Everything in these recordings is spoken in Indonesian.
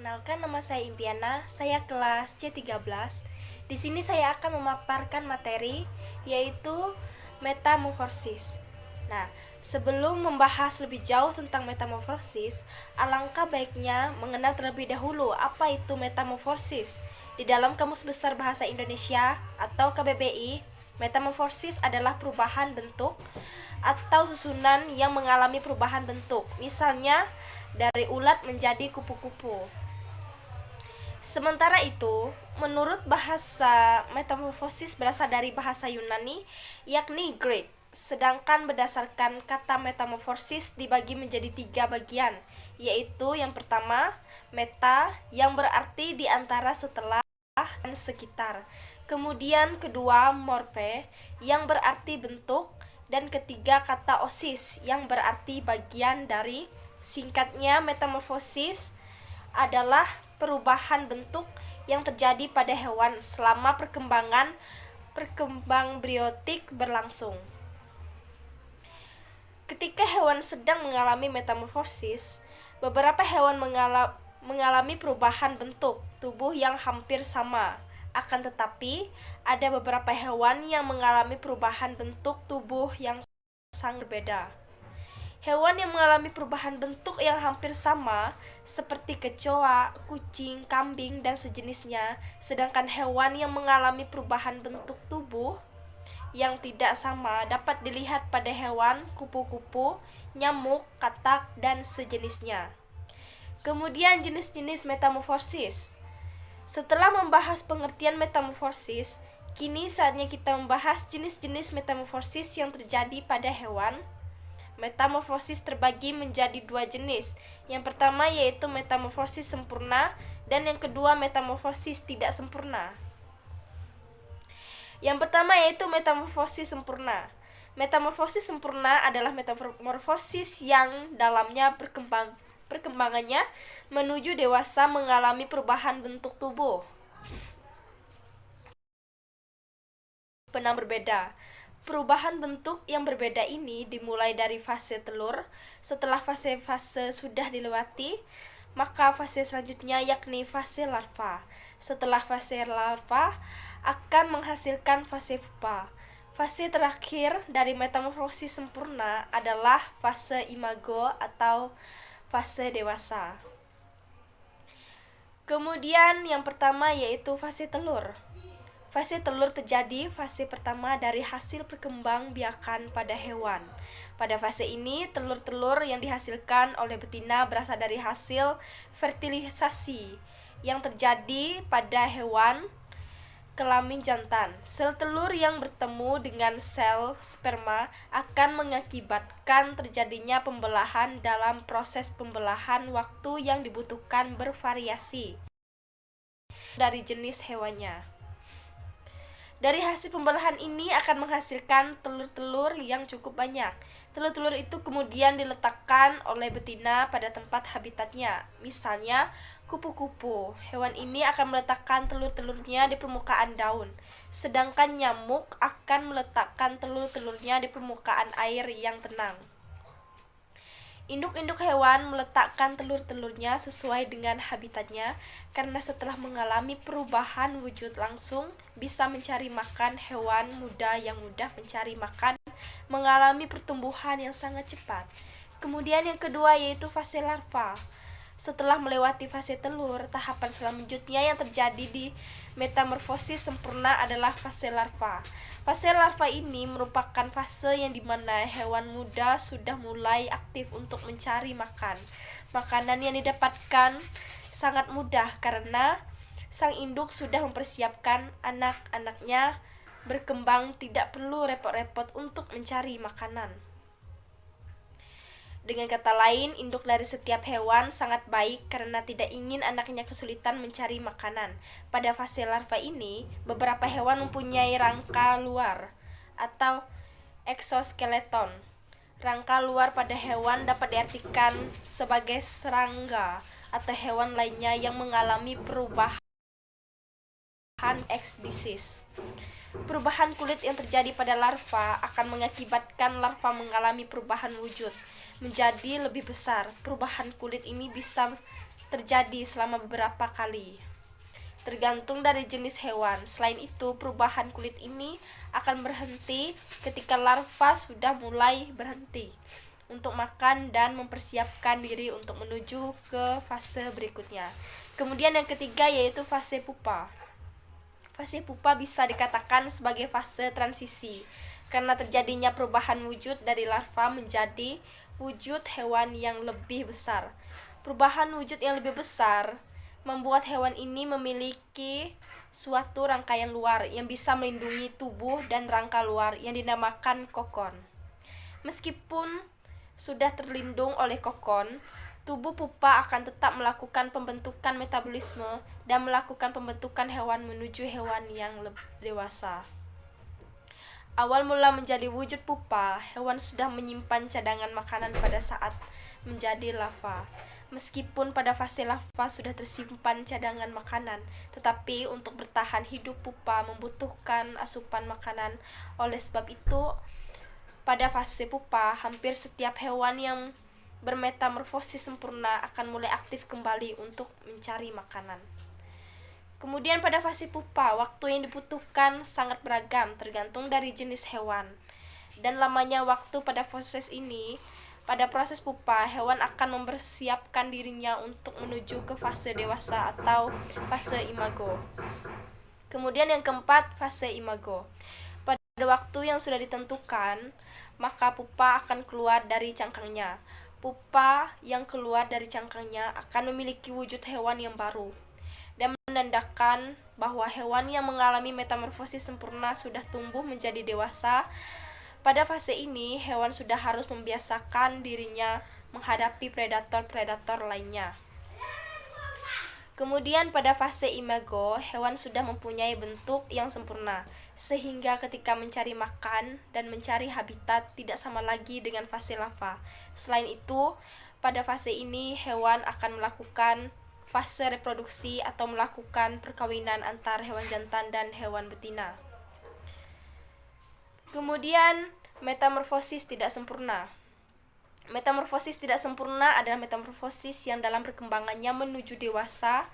Perkenalkan, nama saya Impiana, saya kelas C13. Di sini saya akan memaparkan materi yaitu metamorfosis. Nah, sebelum membahas lebih jauh tentang metamorfosis, alangkah baiknya mengenal terlebih dahulu apa itu metamorfosis. Di dalam Kamus Besar Bahasa Indonesia atau KBBI, metamorfosis adalah perubahan bentuk atau susunan yang mengalami perubahan bentuk. Misalnya, dari ulat menjadi kupu-kupu. Sementara itu, menurut bahasa, metamorfosis berasal dari bahasa Yunani, yakni Greek. Sedangkan berdasarkan kata metamorfosis dibagi menjadi 3 bagian, yaitu yang pertama, meta, yang berarti di antara, setelah, dan sekitar. Kemudian kedua, morphe, yang berarti bentuk, dan ketiga kata osis, yang berarti bagian dari. Singkatnya, metamorfosis adalah perubahan bentuk yang terjadi pada hewan selama perkembangbiota berlangsung. Ketika hewan sedang mengalami metamorfosis, beberapa hewan mengalami perubahan bentuk tubuh yang hampir sama. Akan tetapi, ada beberapa hewan yang mengalami perubahan bentuk tubuh yang sangat berbeda. Hewan yang mengalami perubahan bentuk yang hampir sama, seperti kecoa, kucing, kambing, dan sejenisnya, sedangkan hewan yang mengalami perubahan bentuk tubuh yang tidak sama dapat dilihat pada hewan, kupu-kupu, nyamuk, katak, dan sejenisnya. Kemudian jenis-jenis metamorfosis. Setelah membahas pengertian metamorfosis, kini saatnya kita membahas jenis-jenis metamorfosis yang terjadi pada hewan. Metamorfosis terbagi menjadi 2 jenis. Yang pertama yaitu metamorfosis sempurna, dan yang kedua metamorfosis tidak sempurna. Yang pertama yaitu metamorfosis sempurna. Metamorfosis sempurna adalah metamorfosis yang dalamnya perkembangannya menuju dewasa mengalami perubahan bentuk tubuh benar berbeda. Perubahan bentuk yang berbeda ini dimulai dari fase telur. Setelah fase-fase sudah dilewati, maka fase selanjutnya yakni fase larva. Setelah fase larva akan menghasilkan fase pupa. Fase terakhir dari metamorfosis sempurna adalah fase imago atau fase dewasa. Kemudian yang pertama yaitu fase telur. Fase telur terjadi fase pertama dari hasil perkembangbiakan pada hewan. Pada fase ini, telur-telur yang dihasilkan oleh betina berasal dari hasil fertilisasi yang terjadi pada hewan kelamin jantan. Sel telur yang bertemu dengan sel sperma akan mengakibatkan terjadinya pembelahan. Dalam proses pembelahan, waktu yang dibutuhkan bervariasi dari jenis hewannya. Dari hasil pembelahan ini akan menghasilkan telur-telur yang cukup banyak. Telur-telur itu kemudian diletakkan oleh betina pada tempat habitatnya. Misalnya, kupu-kupu. Hewan ini akan meletakkan telur-telurnya di permukaan daun. Sedangkan nyamuk akan meletakkan telur-telurnya di permukaan air yang tenang. Induk-induk hewan meletakkan telur-telurnya sesuai dengan habitatnya, karena setelah mengalami perubahan wujud langsung bisa mencari makan. Hewan muda yang mudah mencari makan mengalami pertumbuhan yang sangat cepat. Kemudian yang kedua yaitu fase larva. Setelah melewati fase telur, tahapan selanjutnya yang terjadi di metamorfosis sempurna adalah fase larva. Fase larva ini merupakan fase yang dimana hewan muda sudah mulai aktif untuk mencari makan. Makanan yang didapatkan sangat mudah karena sang induk sudah mempersiapkan anak-anaknya berkembang, tidak perlu repot-repot untuk mencari makanan. Dengan kata lain, induk dari setiap hewan sangat baik karena tidak ingin anaknya kesulitan mencari makanan. Pada fase larva ini, beberapa hewan mempunyai rangka luar atau exoskeleton. Rangka luar pada hewan dapat diartikan sebagai serangga atau hewan lainnya yang mengalami perubahan eksdisis. Perubahan kulit yang terjadi pada larva akan mengakibatkan larva mengalami perubahan wujud menjadi lebih besar. Perubahan kulit ini bisa terjadi selama beberapa kali, tergantung dari jenis hewan. Selain itu, perubahan kulit ini akan berhenti ketika larva sudah mulai berhenti untuk makan dan mempersiapkan diri untuk menuju ke fase berikutnya. Kemudian yang ketiga yaitu fase pupa. Fase pupa bisa dikatakan sebagai fase transisi karena terjadinya perubahan wujud dari larva menjadi wujud hewan yang lebih besar. Perubahan wujud yang lebih besar membuat hewan ini memiliki suatu rangkaian luar yang bisa melindungi tubuh dan rangka luar yang dinamakan kokon. Meskipun sudah terlindung oleh kokon, tubuh pupa akan tetap melakukan pembentukan metabolisme dan melakukan pembentukan hewan menuju hewan yang lebih dewasa. Awal mula menjadi wujud pupa, hewan sudah menyimpan cadangan makanan pada saat menjadi larva. Meskipun pada fase larva sudah tersimpan cadangan makanan, tetapi untuk bertahan hidup pupa membutuhkan asupan makanan. Oleh sebab itu, pada fase pupa, hampir setiap hewan yang bermetamorfosis sempurna akan mulai aktif kembali untuk mencari makanan. Kemudian pada fase pupa, waktu yang dibutuhkan sangat beragam tergantung dari jenis hewan dan lamanya waktu pada proses ini. Pada proses pupa, hewan akan mempersiapkan dirinya untuk menuju ke fase dewasa atau fase imago. Kemudian yang keempat, fase imago. Pada waktu yang sudah ditentukan, maka pupa akan keluar dari cangkangnya. Pupa yang keluar dari cangkangnya akan memiliki wujud hewan yang baru dan menandakan bahwa hewan yang mengalami metamorfosis sempurna sudah tumbuh menjadi dewasa. Pada fase ini, hewan sudah harus membiasakan dirinya menghadapi predator-predator lainnya. Kemudian pada fase imago, hewan sudah mempunyai bentuk yang sempurna, sehingga ketika mencari makan dan mencari habitat tidak sama lagi dengan fase larva. Selain itu, pada fase ini hewan akan melakukan fase reproduksi atau melakukan perkawinan antar hewan jantan dan hewan betina. Kemudian, metamorfosis tidak sempurna. Metamorfosis tidak sempurna adalah metamorfosis yang dalam perkembangannya menuju dewasa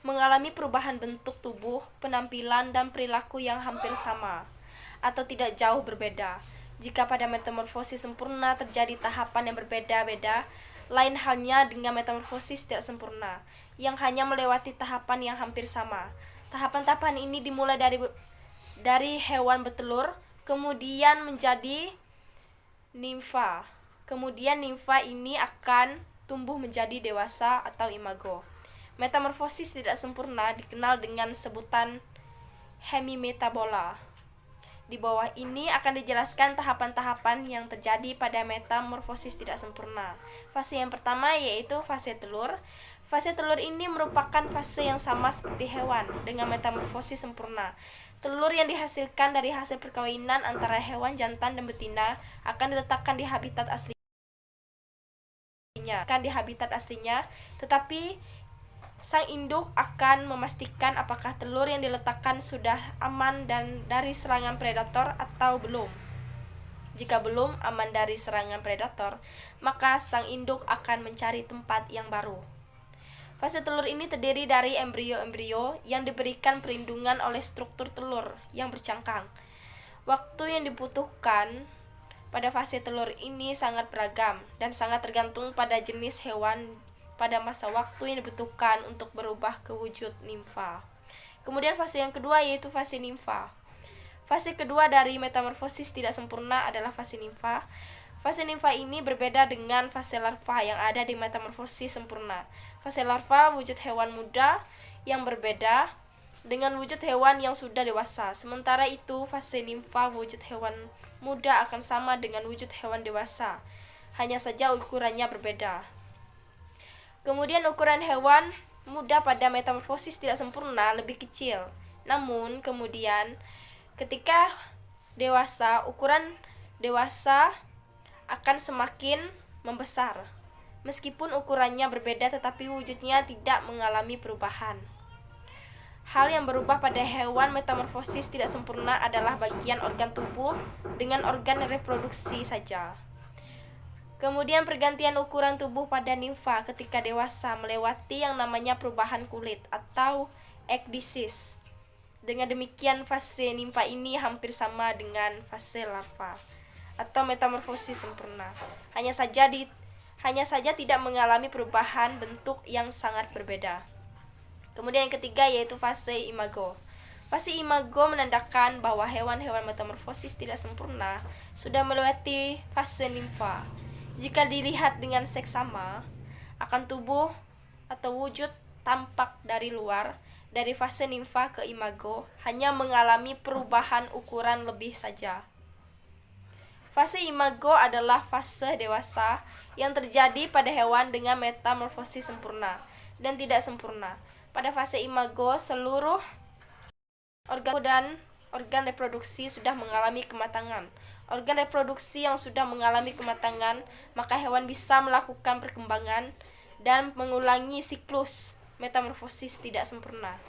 mengalami perubahan bentuk tubuh, penampilan, dan perilaku yang hampir sama atau tidak jauh berbeda. Jika pada metamorfosis sempurna terjadi tahapan yang berbeda-beda, lain halnya dengan metamorfosis tidak sempurna yang hanya melewati tahapan yang hampir sama. Tahapan-tahapan ini dimulai dari hewan bertelur, kemudian menjadi nimfa. Kemudian nimfa ini akan tumbuh menjadi dewasa atau imago. Metamorfosis tidak sempurna dikenal dengan sebutan hemimetabola. Di bawah ini akan dijelaskan tahapan-tahapan yang terjadi pada metamorfosis tidak sempurna. Fase yang pertama yaitu fase telur. Fase telur ini merupakan fase yang sama seperti hewan dengan metamorfosis sempurna. Telur yang dihasilkan dari hasil perkawinan antara hewan jantan dan betina akan diletakkan di habitat aslinya, tetapi sang induk akan memastikan apakah telur yang diletakkan sudah aman dan dari serangan predator atau belum. Jika belum aman dari serangan predator, maka sang induk akan mencari tempat yang baru. Fase telur ini terdiri dari embrio-embrio yang diberikan perlindungan oleh struktur telur yang bercangkang. Waktu yang dibutuhkan pada fase telur ini sangat beragam dan sangat tergantung pada jenis hewan pada masa waktu yang dibutuhkan untuk berubah ke wujud nimfa. Kemudian fase yang kedua yaitu fase nimfa. Fase kedua dari metamorfosis tidak sempurna adalah fase nimfa. Fase nimfa ini berbeda dengan fase larva yang ada di metamorfosis sempurna. Fase larva wujud hewan muda yang berbeda dengan wujud hewan yang sudah dewasa. Sementara itu, fase nimfa wujud hewan muda akan sama dengan wujud hewan dewasa. Hanya saja ukurannya berbeda. Kemudian ukuran hewan muda pada metamorfosis tidak sempurna lebih kecil. Namun kemudian ketika dewasa, ukuran dewasa akan semakin membesar. Meskipun ukurannya berbeda tetapi wujudnya tidak mengalami perubahan. Hal yang berubah pada hewan metamorfosis tidak sempurna adalah bagian organ tubuh dengan organ reproduksi saja. Kemudian pergantian ukuran tubuh pada nimfa ketika dewasa melewati yang namanya perubahan kulit atau ekdisis. Dengan demikian fase nimfa ini hampir sama dengan fase larva atau metamorfosis sempurna. Hanya saja tidak mengalami perubahan bentuk yang sangat berbeda. Kemudian yang ketiga yaitu fase imago. Fase imago menandakan bahwa hewan-hewan metamorfosis tidak sempurna sudah melewati fase nimfa. Jika dilihat dengan seksama, akan tubuh atau wujud tampak dari luar dari fase nimfa ke imago hanya mengalami perubahan ukuran lebih saja. Fase imago adalah fase dewasa yang terjadi pada hewan dengan metamorfosis sempurna dan tidak sempurna. Pada fase imago, seluruh organ dan organ reproduksi sudah mengalami kematangan. Organ reproduksi yang sudah mengalami kematangan, maka hewan bisa melakukan perkembangan dan mengulangi siklus metamorfosis tidak sempurna.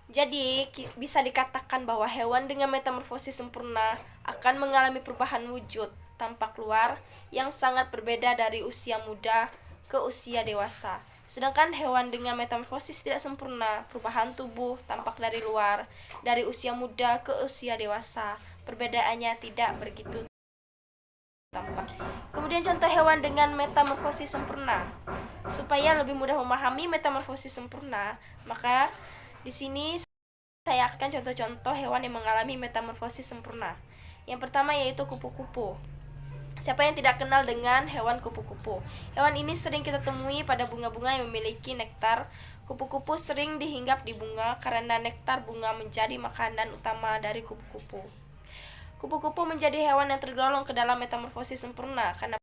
Jadi, bisa dikatakan bahwa hewan dengan metamorfosis sempurna akan mengalami perubahan wujud tampak luar yang sangat berbeda dari usia muda ke usia dewasa. Sedangkan hewan dengan metamorfosis tidak sempurna, perubahan tubuh tampak dari luar dari usia muda ke usia dewasa. Perbedaannya tidak begitu tampak. Kemudian contoh hewan dengan metamorfosis sempurna. Supaya lebih mudah memahami metamorfosis sempurna, maka di sini saya akan contoh-contoh hewan yang mengalami metamorfosis sempurna. Yang pertama yaitu kupu-kupu. Siapa yang tidak kenal dengan hewan kupu-kupu? Hewan ini sering kita temui pada bunga-bunga yang memiliki nektar. Kupu-kupu sering dihinggap di bunga karena nektar bunga menjadi makanan utama dari kupu-kupu. Kupu-kupu menjadi hewan yang tergolong ke dalam metamorfosis sempurna karena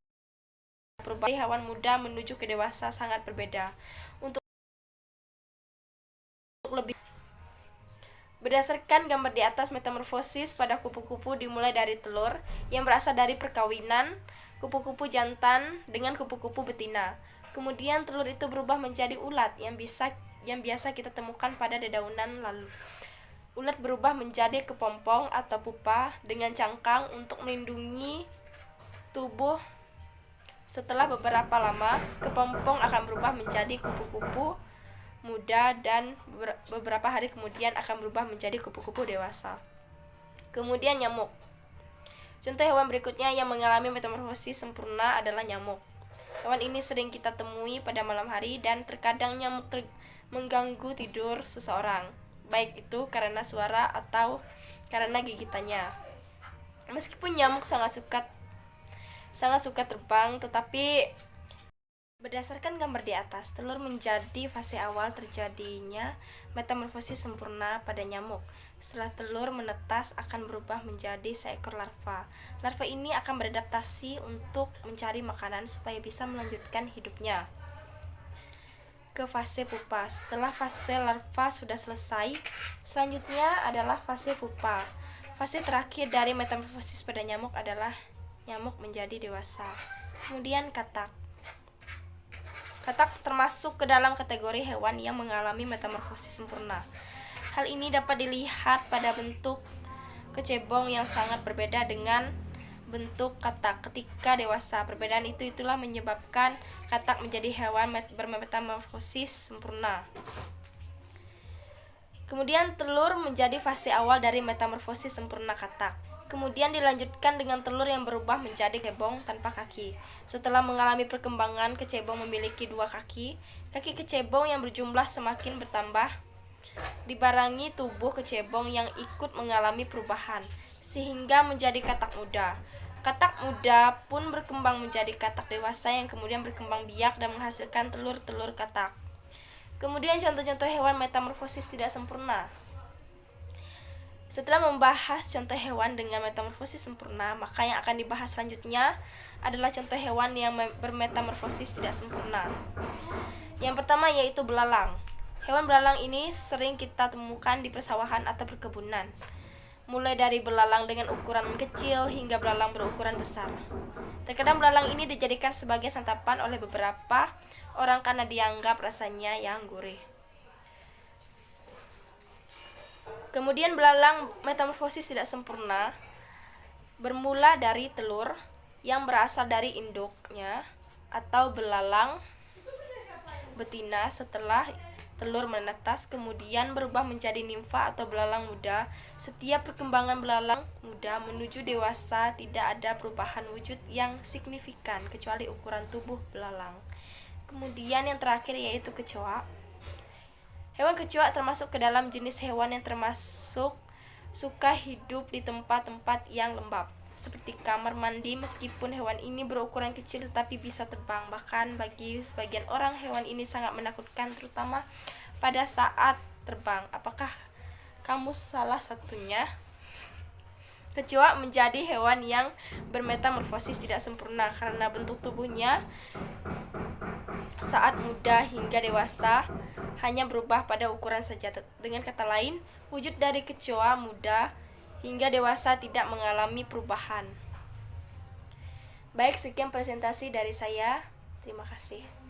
perubahan hewan muda menuju ke dewasa sangat berbeda. Untuk lebih berdasarkan gambar di atas, metamorfosis pada kupu-kupu dimulai dari telur yang berasal dari perkawinan kupu-kupu jantan dengan kupu-kupu betina. Kemudian telur itu berubah menjadi ulat yang biasa kita temukan pada dedaunan lalu. Ulat berubah menjadi kepompong atau pupa dengan cangkang untuk melindungi tubuh. Setelah beberapa lama, kepompong akan berubah menjadi kupu-kupu muda dan beberapa hari kemudian akan berubah menjadi kupu-kupu dewasa. Kemudian nyamuk. Contoh hewan berikutnya yang mengalami metamorfosis sempurna adalah nyamuk. Hewan ini sering kita temui pada malam hari dan terkadang nyamuk mengganggu tidur seseorang, baik itu karena suara atau karena gigitannya. Meskipun nyamuk sangat suka terbang, tetapi berdasarkan gambar di atas, telur menjadi fase awal terjadinya metamorfosis sempurna pada nyamuk. Setelah telur menetas akan berubah menjadi seekor larva. Larva ini akan beradaptasi untuk mencari makanan supaya bisa melanjutkan hidupnya ke fase pupa. Setelah fase larva sudah selesai, selanjutnya adalah fase pupa. Fase terakhir dari metamorfosis pada nyamuk adalah nyamuk menjadi dewasa. Kemudian katak. Katak termasuk ke dalam kategori hewan yang mengalami metamorfosis sempurna. Hal ini dapat dilihat pada bentuk kecebong yang sangat berbeda dengan bentuk katak ketika dewasa. Perbedaan itulah menyebabkan katak menjadi hewan bermetamorfosis sempurna. Kemudian telur menjadi fase awal dari metamorfosis sempurna katak. Kemudian dilanjutkan dengan telur yang berubah menjadi kecebong tanpa kaki. Setelah mengalami perkembangan, kecebong memiliki 2 kaki. Kaki kecebong yang berjumlah semakin bertambah dibarengi tubuh kecebong yang ikut mengalami perubahan sehingga menjadi katak muda. Katak muda pun berkembang menjadi katak dewasa yang kemudian berkembang biak dan menghasilkan telur-telur katak. Kemudian contoh-contoh hewan metamorfosis tidak sempurna. Setelah membahas contoh hewan dengan metamorfosis sempurna, maka yang akan dibahas selanjutnya adalah contoh hewan yang bermetamorfosis tidak sempurna. Yang pertama yaitu belalang. Hewan belalang ini sering kita temukan di persawahan atau perkebunan. Mulai dari belalang dengan ukuran kecil hingga belalang berukuran besar. Terkadang belalang ini dijadikan sebagai santapan oleh beberapa orang karena dianggap rasanya yang gurih. Kemudian belalang metamorfosis tidak sempurna bermula dari telur yang berasal dari induknya atau belalang betina setelah telur menetas, kemudian berubah menjadi nimfa atau belalang muda. Setiap perkembangan belalang muda menuju dewasa tidak ada perubahan wujud yang signifikan kecuali ukuran tubuh belalang. Kemudian yang terakhir yaitu kecoa. Hewan kecoa termasuk ke dalam jenis hewan yang termasuk suka hidup di tempat-tempat yang lembab, seperti kamar mandi. Meskipun hewan ini berukuran kecil tetapi bisa terbang. Bahkan bagi sebagian orang hewan ini sangat menakutkan, terutama pada saat terbang. Apakah kamu salah satunya? Kecoa menjadi hewan yang bermetamorfosis tidak sempurna karena bentuk tubuhnya saat muda hingga dewasa hanya berubah pada ukuran saja. Dengan kata lain, wujud dari kecoa muda hingga dewasa tidak mengalami perubahan. Baik, sekian presentasi dari saya. Terima kasih.